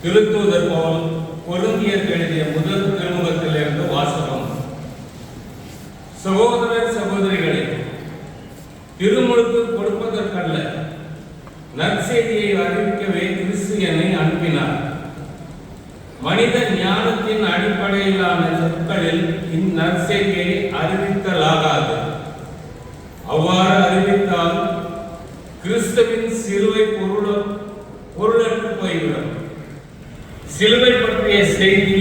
திருத்தூதர் பவுல் கொரிந்தியருக்கு எழுதிய முதல் திருமுகத்திலிருந்து வாசகம். சகோதரர் சகோதரிகளே, திருமுழுக்கு கொடுப்பதற்கல்ல, நற்செய்தியை அறிவிக்கவே கிறிஸ்து என்னை அனுப்பினார். மனித ஞானத்தின் அடிப்படையிலான சொற்களில் இந்நற்செய்தியை அறிவித்தலாகாது. அவ்வாறு அறிவித்தால் கிறிஸ்துவின் சிலுவை பொருளற்று போய்விடும். சிலுவை பற்றிய செய்தி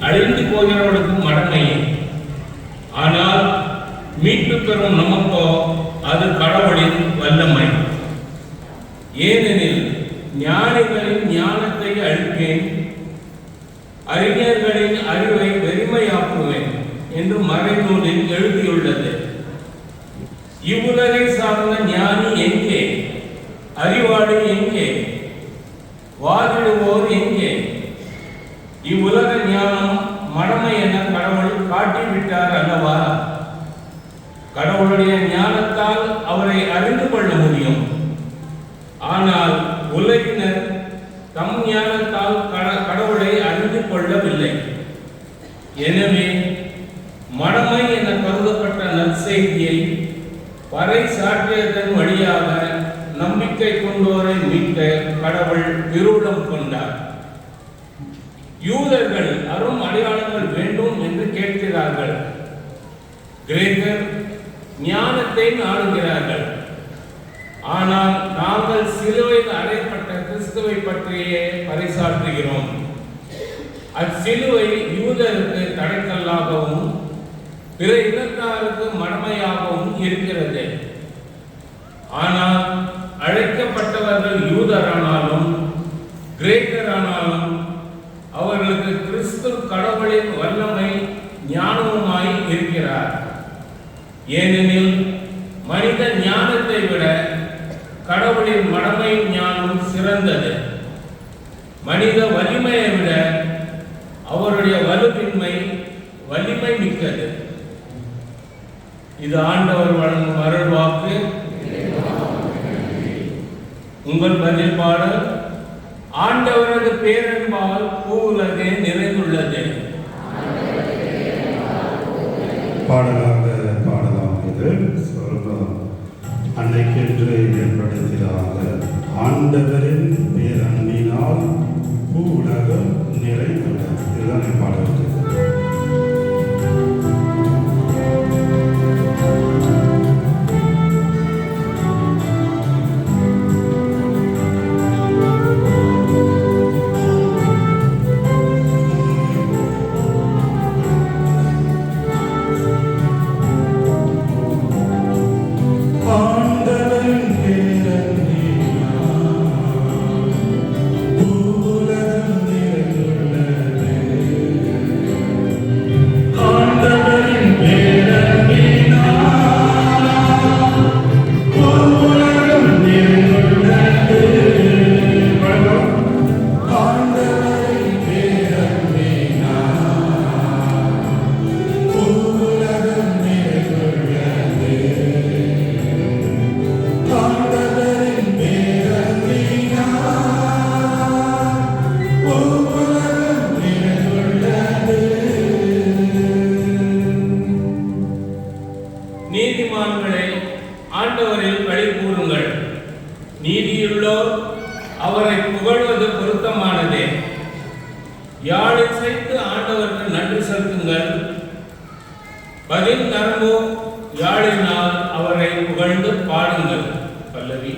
அழிந்து போகிறவர்களுக்கு மடமையே, ஆனால் மீட்பு பெறும் நமக்கோ அது கடவுளின் வல்லமை. ஏனெனில் ஞானிகளின் ஞானத்தை அழிப்பேன், அறிஞர்களின் அறிவை வெறுமையாக்குவேன் என்று மறைநூலில் எழுதியுள்ளது. இவ்வுலகை சார்ந்த ஞானி எங்கே? அறிவாளி எங்கே? வாதிடுவோர் எங்கே? இவ்வுலக ஞானம் மடமை என கடவுள் காட்டிவிட்டார் அல்லவா? கடவுளுடைய ஞானத்தால் அவரை அறிந்து கொள்ள முடியும். ஆனால் உலகினர் தம் ஞானத்தால் கடவுளை அறிந்து கொள்ளவில்லை. எனவே மடமை என கருதப்பட்ட நற்செய்தியை பறைசாற்றியதன் வழியாக நம்பிக்கை கொண்டோரை மீட்க கடவுள் திருவுளம் கொண்டார். யூதர்கள் அரும் அடையாளங்கள் வேண்டும் என்று கேட்கிறார்கள். கிரேக்கர் ஞானத்தை நாடுகிறார்கள். ஆனால் நாங்கள் சிலுவையில் அறையப்பட்ட கிறிஸ்துவை பற்றியே பறைசாற்றுகிறோம். அச்சிலுவை யூதருக்கு தடைக்கல்லாகவும் பிற இனத்தாருக்கு மடமையாகவும் இருக்கிறது. ஆனால் அழைக்கப்பட்டவர்கள் யூதரானாலும் கிரேக்கரானாலும் அவர்களுக்கு கிறிஸ்து கடவுளின் வல்லமை ஞானமுமாய் இருக்கிறார். ஏனெனில் மனித ஞானத்தை விட கடவுளின் மடமை ஞானம் சிறந்தது. மனித வலிமையை விட அவருடைய வலுவின்மை வலிமை மிக்கது. இது ஆண்டவர் வழங்கும் அருள் வாக்கு. உங்கள் பதில் பாடல்: ஆண்டவரது பேரன்பால் பூவுலகே நிறைந்துள்ளது. பாடலாக பாடலாம். இது சொல்றோம். அன்னைக்கென்று ஏற்படுத்தினார்கள் ஆண்டவரின் பேரன்பினால் பூவுலகம் நிறைந்துள்ளது. இதுதான் பாடல். நீதிமான்களே, ஆண்டவரில் களி கூறுங்கள். நீதியுள்ளோர் அவரை புகழ்வது பொருத்தமானதே. யாழிசைத்து ஆண்டவருக்கு நன்றி செலுத்துங்கள். பதில் நரம்பு யாழினால் அவரை புகழ்ந்து பாடுங்கள். பல்லவி: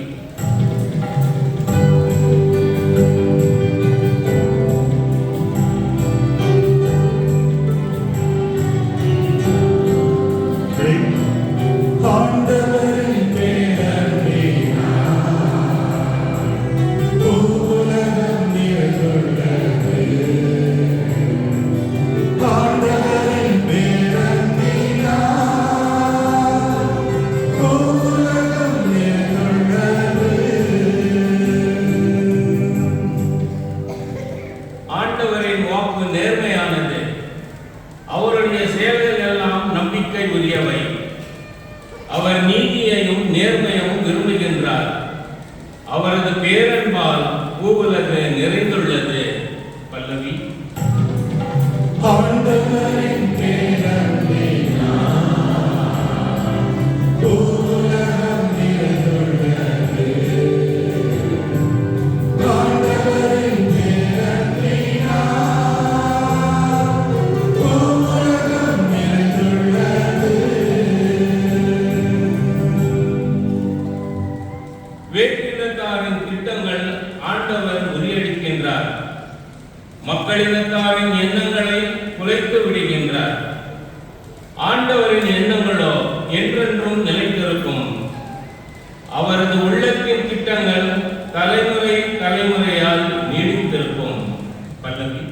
ஆண்டவரின் வாக்கு நேர்மையானது. அவருடைய செயல்கள் எல்லாம் நம்பிக்கை உரியவை. அவர் நீதியையும் நேர்மையையும் விரும்புகின்றார். அவரது பேரன்பால் பூவுலகு நிறைந்துள்ளது. திட்டங்கள் ஆண்டவர் முறியடிக்கின்றார். மக்களினத்தாரின் எண்ணங்களை குலைத்து விடுகின்றார். ஆண்டவரின் எண்ணங்களோ என்றென்றும் நிலைத்திருக்கும். அவரது உள்ளத்தின் திட்டங்கள் தலைமுறை தலைமுறையால் நீடித்திருக்கும். பல்லவி.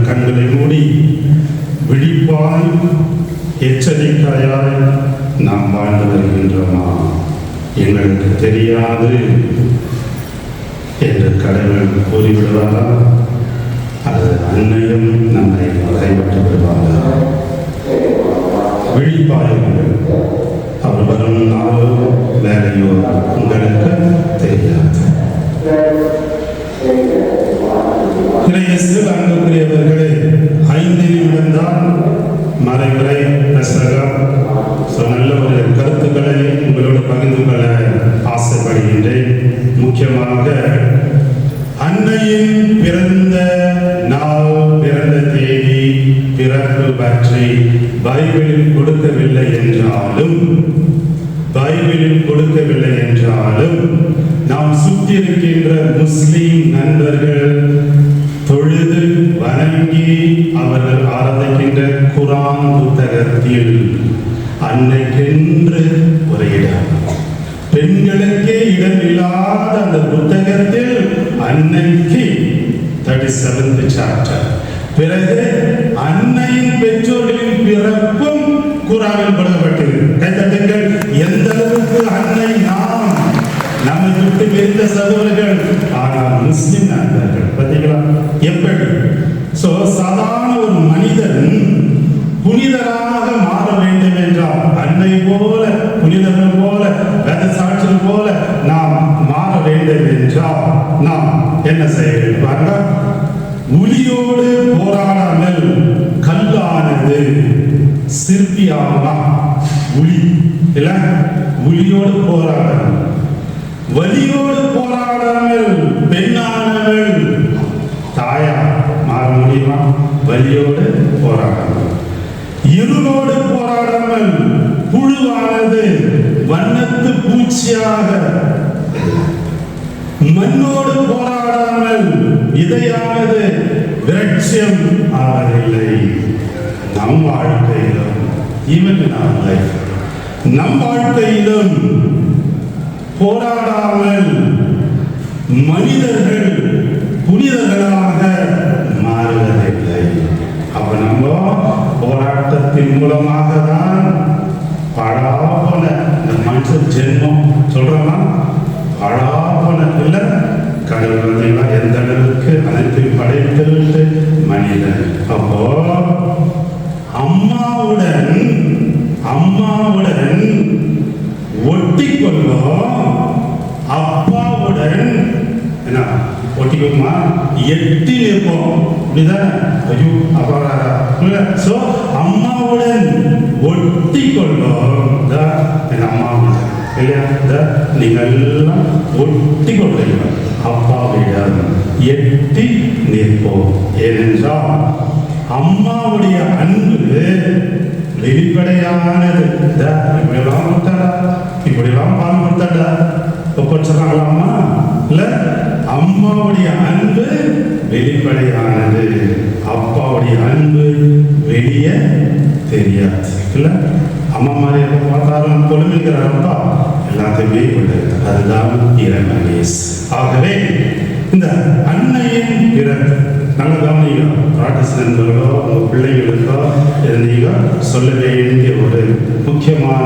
கண்களை மூடி விழிப்பாய் எச்சரிக்கையாய் நாம் வாழ்ந்து வருகின்றோமா? எங்களுக்கு தெரியாது என்று கடவுள் கூறிவிடுவாரா? அது அன்னையும் நம்மை வகைப்பட்டு விடுவாரா? விழிப்பாயுங்கள். அவர் வரும் நாளோ வேலையோ உங்களுக்கு தெரியாது. அன்புக்குரியவர்களே, 5 நிமிடம்தான் மறைமுறை பிரசங்கம். நல்ல ஒரு கருத்துக்களை உங்களோடு பகிர்ந்து கொள்ள ஆசைப்படுகின்றேன். முக்கியமாக அன்னையின் பிறந்த நாள், பிறந்த தேதி, பிறப்பு பற்றி பைபிளில் கொடுக்கவில்லை என்றாலும் நாம் சுற்றியிருக்கின்ற முஸ்லிம் நண்பர்கள் தொழுது வணங்கி அவர்கள் ஆராதிக்கின்ற குர்ஆன் புத்தகத்தில் அன்னைக்கென்று ஒரு இடம், பெண்களுக்கே இடம் இல்லாத அந்த புத்தகத்தில் அன்னைக்கு 37th chapter. பிறகு அன்னையின் பெற்றோர்களின் பிறப்பும் குர்ஆனில் கொடுக்கப்பட்டிருக்கு. கைத்தட்டுங்கள். எந்த அளவுக்கு அன்னை நம்மை விட்டு பிரிந்த சகோதரர்கள், ஆனால் முஸ்லிம் நண்பர்கள் பார்த்தீங்களா எப்படி? சாதாரண ஒரு மனிதன் புனிதராக மாற வேண்டும் என்றால் அன்னை போல, புனிதர்கள் போல, வேத சாட்சிகள் போல நாம் மாற வேண்டும் என்றால் நாம் என்ன செய்ய வேண்டும் பாருங்க. உளியோடு போராடாமல் கல்லானது சிற்பியாகுமா? உளி இல்ல, உளியோடு போராடாமல், வலியோடு போராடாமல் பெண்ணானவள் தாயா மாற முடியுமா? வலியோடு போராடாமல், இருளோடு போராடாமல் புழுவானது வண்ணத்து பூச்சியாக, மண்ணோடு போராடாமல் விதையானது விரட்சியம் ஆவதில்லை. நம் வாழ்க்கையிலும் நம் வாழ்க்கையிலும் போராடாமல் மனிதர்கள் புனிதர்களாக மாறுவதில்லை. அப்ப நம்ம போராட்டத்தின் மூலமாக தான் பழாபோன இந்த மனுஷ ஜென்மம் சொல்றோமா? பழாபோன இல்லை. கடவுள் எந்த அளவுக்கு அனைத்தையும் படைத்திருந்து மனிதன். அப்போ அம்மாவுடன் ஒட்டிக்கொள்ளும், அப்பாவுடன் என்ன ஒட்டிக்குமா? எட்டி நிற்போம். அப்படிதான். ஐயோ அப்பா. சோ அம்மாவுடன் ஒட்டிக்கொள்ளும். என் அம்மாவுடன் இல்லையா? நீங்கள் எல்லாம் ஒட்டிக்கொள்ளுங்க. அப்பாவிடம் எட்டி நிற்போம். ஏனென்றால் அம்மாவுடைய அன்பு வெளிப்படையானது. இப்படிலாம் கொடுத்தாடா, இப்படிலாம் பால் கொடுத்தாடா ஒப்படைச்சாங்களாமா? இல்ல, அம்மாவுடைய அன்பு வெளிப்படையானது, அப்பாவுடைய அன்பு வெளியே தெரியாது. இல்ல, அம்மா மாதிரி எப்ப பார்த்தாலும் பொழுமிக்கிறாரப்பா, எல்லாத்தையுமே விடுது. அதுதான் இறைவனேஸ். ஆகவே இந்த அன்னையின் பிறப்பு நல்ல கவனிங்க. பிராட்டஸ்டன்ட்களோ உங்க பிள்ளைகளுக்கோ நீங்க சொல்ல வேண்டிய ஒரு முக்கியமான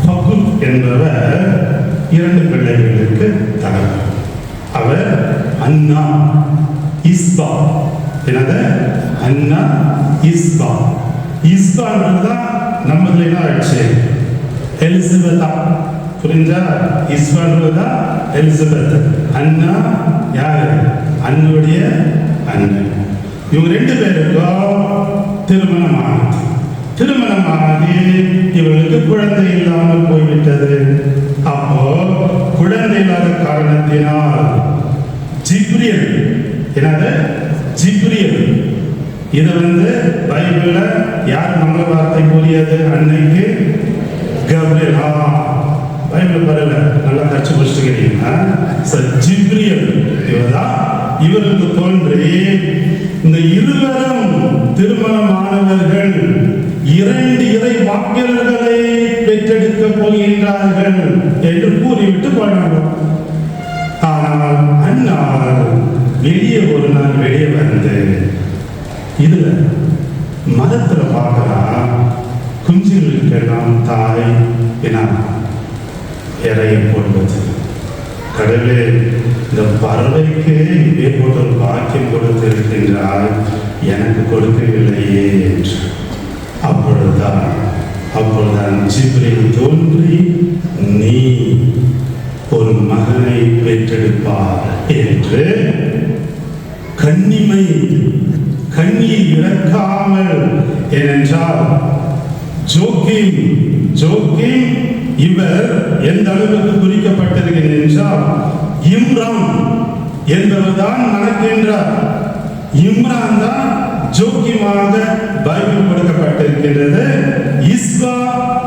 ஃபகுல் என்பவர் 2 பிள்ளைகளுக்கு தகவல். அவர் அண்ணா இஸ்பா. என்னது? அன்னா இஸ்பா. இஸ்பான்றதுதான் நம்மதுல என்ன ஆயிடுச்சு? எலிசபெத்தா. புரிஞ்சா? இஸ்பான்றதுதான் எலிசபெத். அண்ணா யாரு? அண்ணுடைய அண்ணன். இவங்க 2 பேருக்கும் திருமணமாகி இவர்களுக்கு குழந்தை இல்லாமல் போய்விட்டது. அப்போ குழந்தை இல்லாத காரணத்தினால் ஜிப்ரியல், என்னது? ஜிப்ரியல். இது பைபிள்ல யார் மங்கள வார்த்தை கூறியது அன்னைக்கு? கப்ரியல். பைபிள் பரல நல்லா கட்சி பிடிச்சிருக்கீங்க. ஜிப்ரியல் இவர்தான் இவருக்கு தோன்றி இந்த இருவரும் திருமணமானவர்கள் 2 இறை வாக்கியர்களை பெற்றெடுக்க போகின்றார்கள் என்று கூறிவிட்டு போனாங்க. ஆனால் அன்னார் ஒரு நாள் வெளியே வந்து இதுல மதத்துல பார்க்கலாம், குஞ்சுகளுக்கெல்லாம் தாய் என இறையை போடுவது. கடவுளே, இந்த பறவைக்கு இதே போன்ற ஒரு பாக்கியம் கொடுத்திருக்கின்றால் எனக்கு கொடுக்கவில்லையே என்று. அப்பொழுதுதான் ஜிப்ரீல் தோன்றி, நீ ஒரு மகனை பெற்றெடுப்பார் என்று கண்ணியை இழக்காமல், ஏனென்றால் ஜோக்கிம் இவர் எந்த அளவுக்கு குறிக்கப்பட்டிருக்கிறது என்றால், இம்ரான் என்பவர் தான் மணக்கின்றார். இம்ரான் தான் ஜோக்கியமாக பைபிள் கொடுக்கப்பட்டிருக்கிறது. Ishpah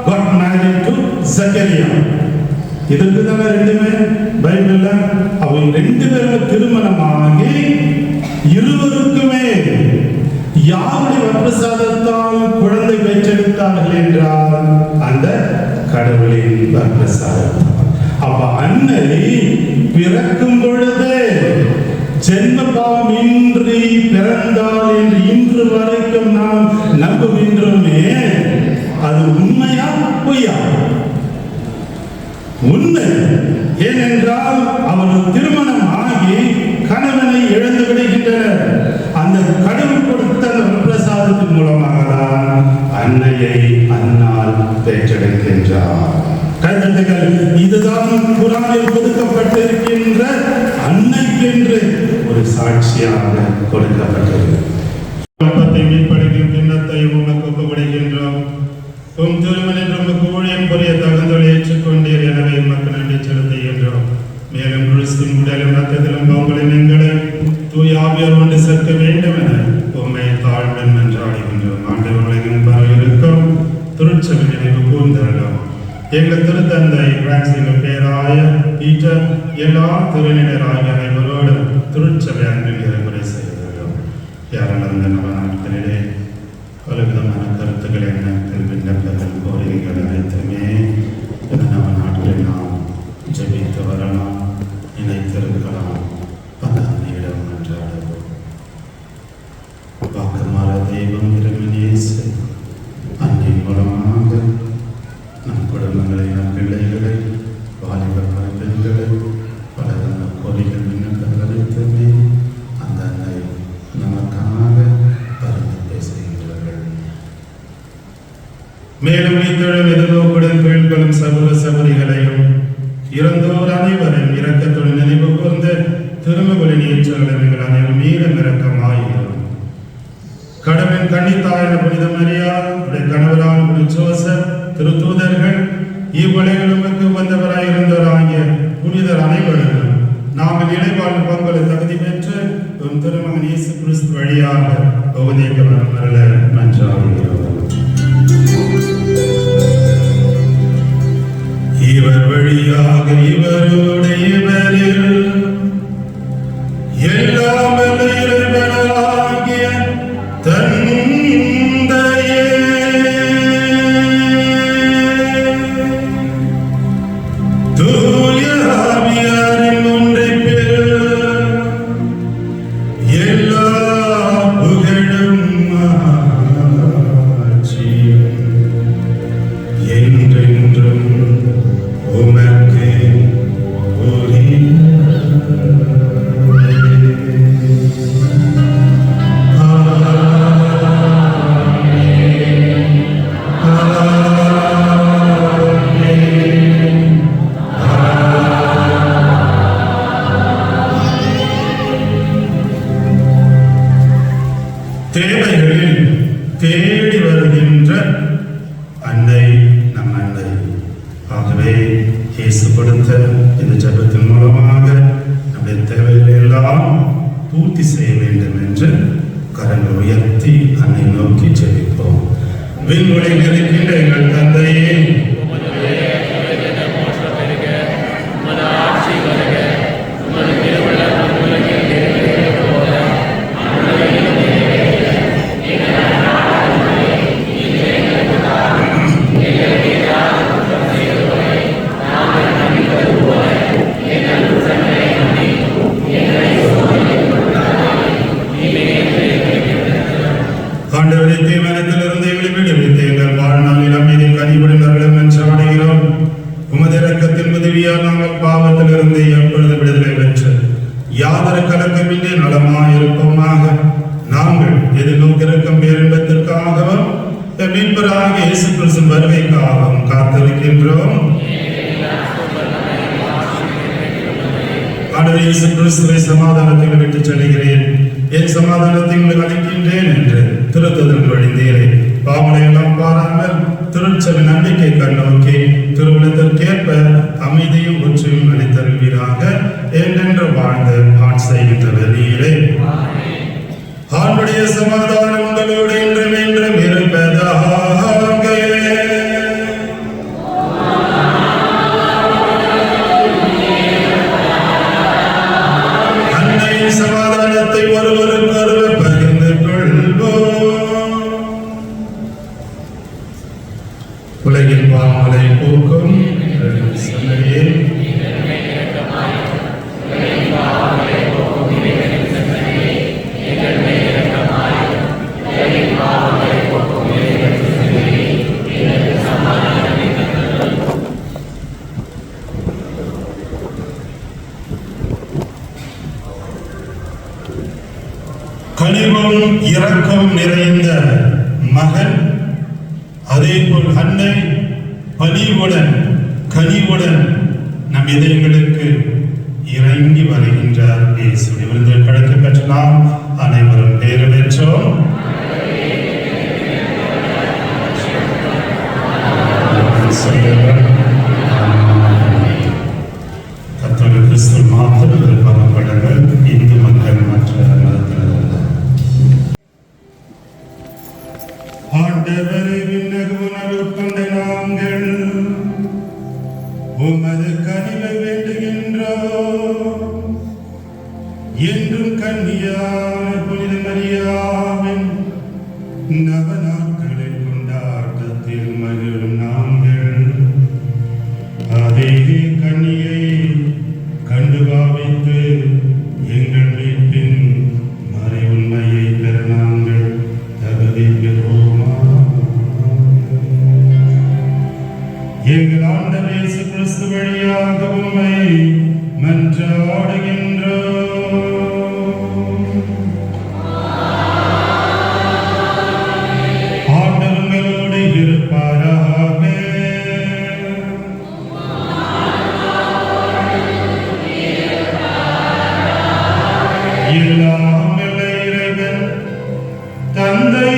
got married to Zakariya. இதற்கு தானே 2 பைபிள்ல அவங்க 2 பேரும் திருமணமாகி இருவருக்குமே யாருடைய வரப்பிரசாதத்தால் குழந்தை பெற்றெடுத்தார்கள் என்றால் அந்த கடவுளின் வரப்பிரசாதத்தால். அப்ப அன்னை பிறக்கும் பொழுது ஜென்ம பாவமின்றி பிறந்தால் என்று இன்று வரைக்கும் நாம் நம்புகின்றோமே, அது உண்மையா பொய்யா? உண்மை. ஏனென்றால் அவர்கள் திருமணம் ஆகி கணவனை இழந்து விடுகின்றனர். அந்த கடவுள் கொடுத்த பிரசாதத்தின் மூலமாக தான் அன்னையை அன்னால் பெற்றெடுக்கின்றார். கருத்துக்கள் இதுதான் குர்ஆனில் கொடுக்கப்பட்டிருக்கின்ற அன்னைக்கென்று ஒரு சாட்சியாக கொடுக்கப்பட்டது. மீட்படைக்கும் கிண்ணத்தை உமக்கு ஒப்புவிடுகின்றோம். உம் திருமணம் உமக்கு ஊழியம் புரிய தகுந்தோடு ஏற்றுக்கொண்டீர். எனவே உமக்கு நன்றி செலுத்துகின்றோம். மேலும் கிறிஸ்துவின் உடலும் இரத்தத்திலும் பங்களின் எங்களை தூய ஆவியார் ஒன்று சேர்க்க வேண்டும் என உம்மை தாழ்வுடன் மன்றாடுகின்றோம். ஆண்டவர்களின் பரவிருக்கும் திருச்சபை நினைவு கூர்ந்தருளும். எங்கள் திருத்தந்தை பிரான்சின் பேராய பீட்டர் எல்லா திருநிலையராகிய அனைவரோடும் திருச்சபை அன்பில் இறைமுறை செய்துள்ளோம். யாரெல்லாம் நாட்களிலே பலவிதமான கருத்துக்கள், எண்ணங்கள், விண்ணப்பங்கள், கோரிக்கைகள் அனைத்துமே நவ நாட்களில் நாம் ஜெபித்து வரலாம், நினைத்திருக்கலாம். அந்த அன்னையிடம் நன்றாடுவோம். வாக்குமாற தெய்வம் இறைவனேசு அன்னை மூலமாக நம் குடும்பங்களை, நம் பிள்ளைகளை, வாலிபர் பெண்களை, பலவித கோரிக்கைகள், விண்ணப்பங்கள் அனைத்துமே அந்த அன்னை நமக்காக பரிந்து பேசுகின்றார்கள். மேலும் இத்தொழில் எதிர்நோக்குடன் பெண்களும் சகோதர சகோதரிகளையும் இறந்தோர் அனைவரும் இரக்கத்துடன் நினைவு கூர்ந்து திருமகளின் ஏற்றங்களை நீங்கள் அனைவரும் மீண்டும் இரக்கமாகிறோம். கடவுளின் கன்னித்தாயான புனித மரியா, கணவரான புனித ஜோசப், திருத்தூதர்கள், இவ்வுலகிற்கு வந்தவராய் இருந்தவராகிய புனிதர் அனைவரும் நாங்கள் இளைவாழ்வு பங்களை தகுதி பெற்று உம் திருமகன் இயேசு கிறிஸ்து வழியாக உபதேசமருள மன்றாடுகிறோம். இவர் வழியாக இவரோடு இவரில் எல்லாம் வல்ல இறைவனாகிய தந்தையே, தூய ஆவியாரின் ஒன்றிப்பில் எல்லா புகழும் ஆட்சியும் என்றென்றும் உமக்கு உரியது. தேவைகளில் தேடி வருகின்ற அன்னை நம் அன்னை. ஆகவே இயேசு கொடுத்த இந்த ஜெபத்தின் மூலமாக நம்முடைய தேவைகளை எல்லாம் பூர்த்தி செய்ய வேண்டும் என்று கரங்கள் உயர்த்தி அன்னை நோக்கி ஜெபிப்போம். விண்ணுலகில் இருக்கின்ற எங்கள் தந்தையே, ஆண்டவரே, தீமையிலிருந்து எங்களை விடுவித்து எங்கள் வாழ்நாளில் அமைதி கனிபடுகிறோம் என்று ஆடுகிறோம். உமது இரக்கத்தின் உதவியால் நாங்கள் பாவத்திலிருந்து எப்பொழுது விடுதலை பெற்று யாதொரு கலக்கமின்றி நலமாயிருப்போமாக. நாங்கள் எதிர்நோக்கிருக்கும் பேரின்பத்திற்காகவும் மீட்பராகிய இயேசு கிறிஸ்துவின் வருகைக்காகவும் காத்திருக்கின்றோம். ஆண்டவரே, இயேசு கிறிஸ்துவை சமாதானத்தை விட்டு செல்கிறேன், என் சமாதானத்தை உங்களுக்கு அளிக்கின்றேன் என்று திருத்துதல் வழிந்தீரே. பாவனை எல்லாம் பாராமல் திருச்சபை நம்பிக்கை கண்ணோக்கி திருமணத்திற்கேற்ப அமைதியும் ஒற்றையும் அளித்தருவீராக. என்றென்று வாழ்ந்து ஆட்சி செய்கின்ற நீரே. ஆண்டுடைய சமாதானம் உங்களோடு என்றும் என்றும் இருப்பதாக. அன்னையின் சமாதானத்தை ஒருவருக்கொருவர் பகிர்ந்து கொள்வோம். உலகின் பாவங்களை போக்கும் சன்னதியே, கனிவும் இரக்கம் நிறைந்த மகன், அதேபோல் அன்னை பணிவுடன் கனிவுடன் நம் இதயங்களுக்கு இறங்கி வருகின்றார். இயேசுவின் விருந்தில் கிடைக்க பெற்ற நாம் அனைவரும் பேறு பெற்றோம். கர்த்தர் கிறிஸ்து மாத்திரம் பரப்படங்கள் இந்து மக்கள் மற்ற மதத்தினர். ஆண்டவரை விண்ணக உணர்வு கொண்ட நாங்கள் உமது கனிவை வேண்டுகின்றோம். என்றும் கன்னியான புனித மரியாவின் நவநாட்களில் கொண்டாட்டத்தில் மகிழும் நாங்கள் அதே கன்னியை கண்டு பாவித்து எங்கள் மீட்பின் மறை உண்மையை பெற நாங்கள் தகுதி பெறுவோமா. எங்கள் ஆண்டவர் இயேசு கிறிஸ்து வழியாக உம்மை மன்றாடுகின்றோம். ஆண்டவர் உங்களோடு இருப்பாராக. எல்லாம் வல்ல இறைவன் தந்தை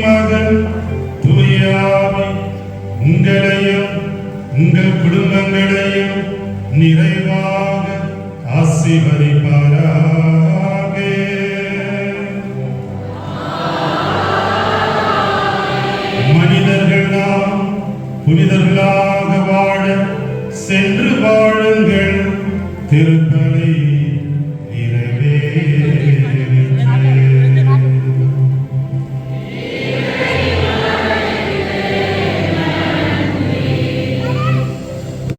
மகன் தூய ஆவி உங்களையும் உங்கள் குடும்பங்களையும் நிறைவாக ஆசீர்வதிப்பாராக. மனிதர்கள் நாம் புனிதர்களாக வாழ சென்று வாழுங்கள். திருப்ப